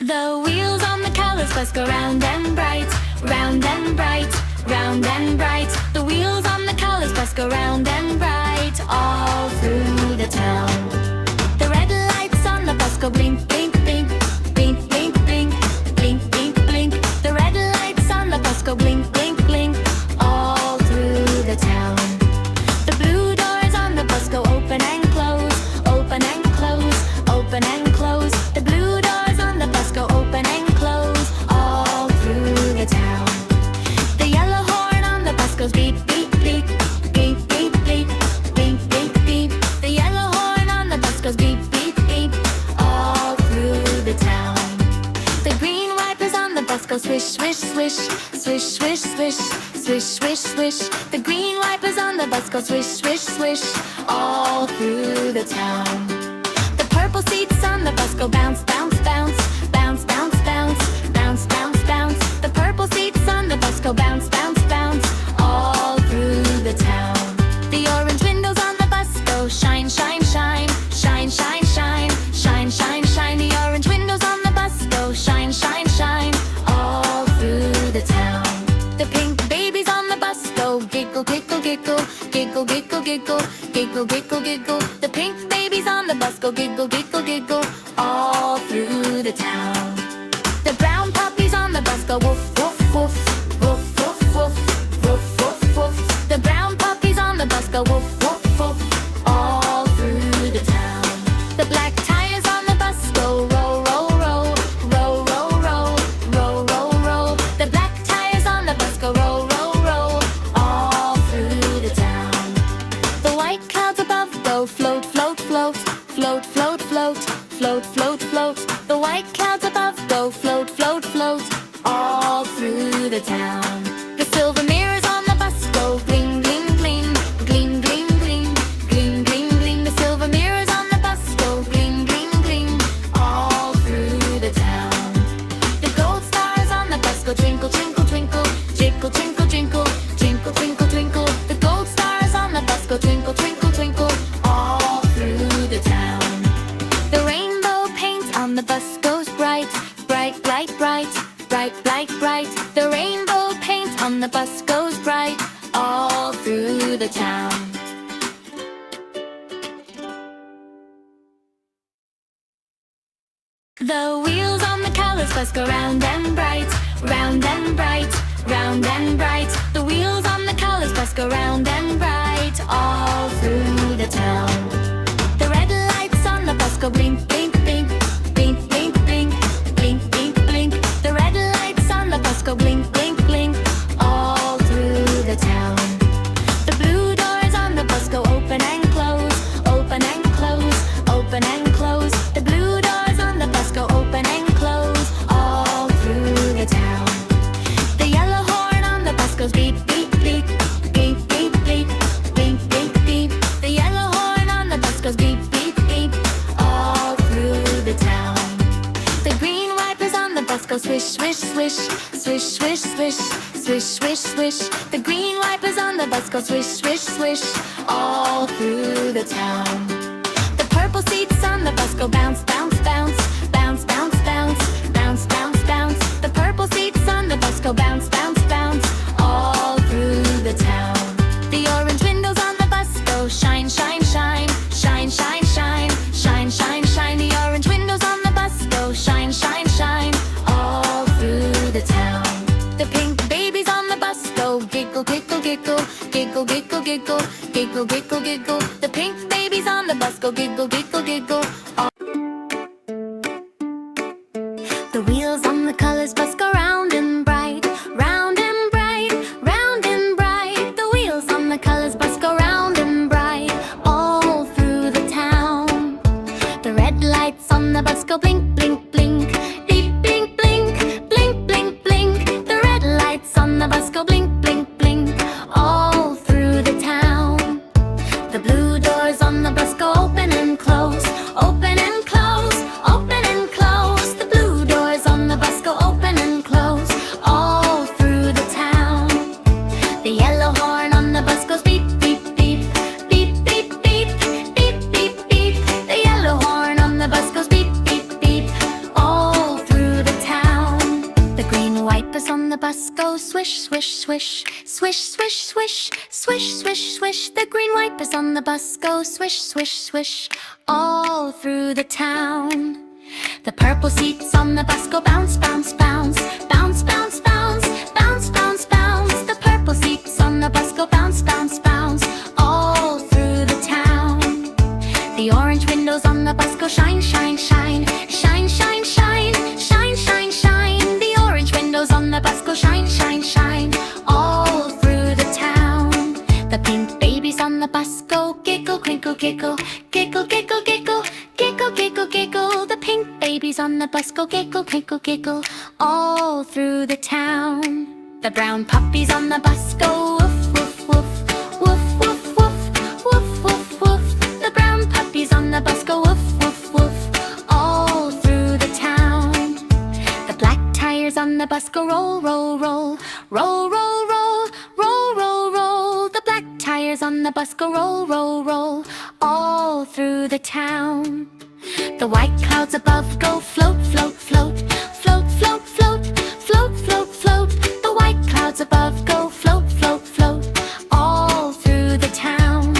The wheels on the colors bus go round and bright, round and bright, round and bright. The wheels on the colors bus go round and bright, all through the town. The red lights on the bus go blink, blink, blink, blink, blink, blink, blink, blink, blink. The red lights on the bus go blink, blink, blink, all through the town. The blue doors on the bus go open and close, open and close, open and close. The blue doors on the bus go open and close, all through the town. The yellow horn on the bus goes beep, beep, beep, beep, beep, beep, beep, beep, beep. The yellow horn on the bus goes beep, beep, beep, all through the town. The green wipers on the bus go swish, swish, swish, swish, swish, swish, swish, swish, swish. The green wipers on the bus go swish, swish, swish, all through the town. The purple seats on the bus go bounce, bounce, bounce, bounce, bounce, bounce, bounce, bounce, bounce. The purple seats on the bus go bounce, bounce, bounce, all through the town. The orange windows on the bus go shine, shine, shine, shine, shine, shine, shine, shine, shine. The orange windows on the bus go shine, shine, shine, all through the town. The pink babies on the bus go giggle, giggle, giggle, giggle, giggle, giggle, giggle, giggle, giggle. The pink babies on the bus go giggle, giggle, giggle, all through the town. The brown puppies on the bus go woof, woof, woof, woof, woof, woof, woof, woof, woof. The brown puppies on the bus go woof, woof, woof, all through the town. The black tires on the bus go roll, roll, roll, roll, roll, roll, roll, roll, roll. The black tires on the bus go roll, roll, roll, all through the town. The white clouds above go float, float, float, float, float, float, float, float, float. The white clouds above go float, float, float, all through the town. The silver mirrors on the bus go gleam, gleam, gleam, gleam, gleam, gleam, gleam, gleam, gleam. The silver mirrors on the bus go gleam, gleam, gleam, all through the town. The gold stars on the bus go twinkle, twinkle, twinkle, twinkle, twinkle, twinkle, twinkle, twinkle, twinkle. The gold stars on the bus go twinkle, twinkle, twinkle, all through the town. The rainbow paint on the bus goes bright, bright, bright, bright, bright, bright, bright. The rainbow paint on the bus goes bright, all through the town. The wheels on the colors bus go round and bright, round and bright, round and bright. The wheels on the colors bus go round and bright, all through the town. The red lights on the bus go blink, blink, blink, blink, blink, blink, blink, blink, blink. The red lights on the bus go blink, blink, blink, all through the town. The blue doors on the bus go open and close, open and close, open and close. The blue doors on the bus go open and close, all through the town. The yellow horn on the bus goes beep, beep, beep, beep, beep, beep, beep, beep, beep. The yellow horn on the bus goes beep, beep, beep, all through the town. The green wipers on the bus go swish, swish, swish, swish, swish, swish, swish, swish, swish. The green wipers on the bus go swish, swish, swish, all through the town. The purple seats on the bus go bounce, bounce, bounce, bounce, bounce, bounce, bounce, bounce, bounce. The purple seats on the bus go bounce, bounce, bounce, all through the town. The orange windows on the bus go shine, shine, shine, shine, shine, shine, shine, shine, shine. The orange windows on the bus go shine, shine, shine, all through the town. The pink babies on the bus go giggle, giggle, giggle, giggle, giggle, giggle, giggle, giggle, giggle. The pink babies on the bus go giggle, giggle, giggle. The wheels on the colors bus go round and bright, round and bright, round and bright. The wheels on the colors bus go round and bright, all through the town. The red lights on the bus go blink, blink, blink, beep, blink, blink, blink, blink, blink. The red lights on the bus go blink, blink, blink, all through the town. The blue doors on the bus go open and close, open and close, open and close. The blue doors on the bus go open and bus go swish, swish, swish, swish, swish, swish, swish, swish, swish. The green wipers on the bus go swish, swish, swish, all through the town. The purple seats on the bus go bounce, bounce, bounce, bounce, bounce, bounce, bounce, bounce, bounce. The purple seats on the bus go bounce, bounce, bounce, all through the town. The orange windows on the bus go shine, shine, shine, shine, shine, shine, shine, shine, shine. The orange windows on the bus go shine, shine, shine, all through the town. The pink babies on the bus go giggle, crinkle, giggle, giggle, giggle, giggle, giggle, giggle, giggle. The pink babies on the bus go giggle, crinkle, giggle, all through the town. The brown puppies on the bus go woof, woof, woof, woof, woof, woof, woof, woof, woof. The brown puppies on the bus go woof, woof, woof, all through the town. The black tires on the bus go roll, roll, roll, roll, roll, roll, roll, roll, roll. The black tires on the bus go roll, roll, roll, all through the town. The white clouds above go float, float, float, float, float, float, float, float, float. The white clouds above go float, float, float, all through the town.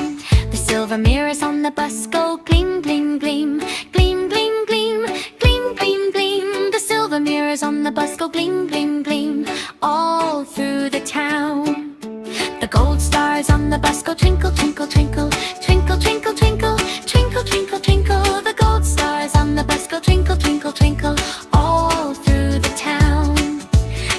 The silver mirrors on the bus go gleam, gleam, gleam, gleam, gleam, gleam, gleam, gleam, gleam. The silver mirrors on the bus go gleam, gleam, gleam, all through the town. The gold stars on the bus go twinkle, twinkle, twinkle, twinkle, twinkle, twinkle, twinkle, twinkle, twinkle. The gold stars on the bus go twinkle, twinkle, twinkle, all through the town.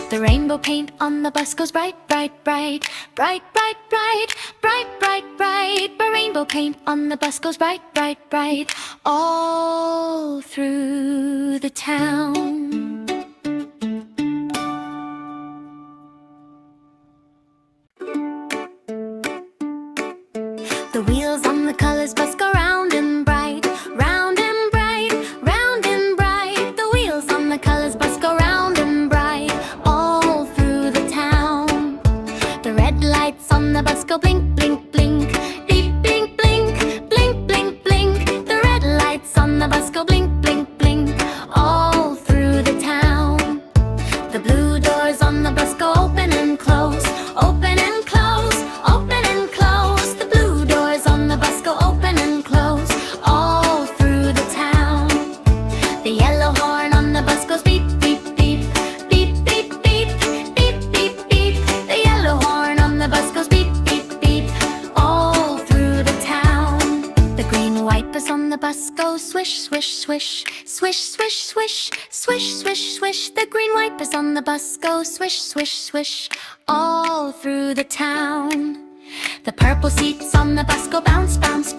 The rainbow paint on the bus goes bright, bright, bright, bright, bright, bright, bright, bright, bright. The rainbow paint on the bus goes bright, bright, bright, all through the town. The wheels on the colors bus go round and bright, round and bright, round and bright. The wheels on the colors bus go round and bright, all through the town. The red lights on the bus go blink, blink, blink, beep, blink, blink, blink, blink, blink. The red lights on the bus go blink, blink, blink, all through the town. The blue doors on the bus go open and close, open and close, open and close. The blue doors on the bus go open and close, all through the town. The yellow horn on the bus goes beep, beep, beep, beep, beep, beep, beep, beep, beep. The yellow horn on the bus goes beep, beep, beep, all through the town. The green wipers on the bus go swish, swish, swish, swish, swish, swish, swish, swish, swish. The green wipers on the bus go swish, swish, swish, all through the town. The purple seats on the bus go bounce, bounce,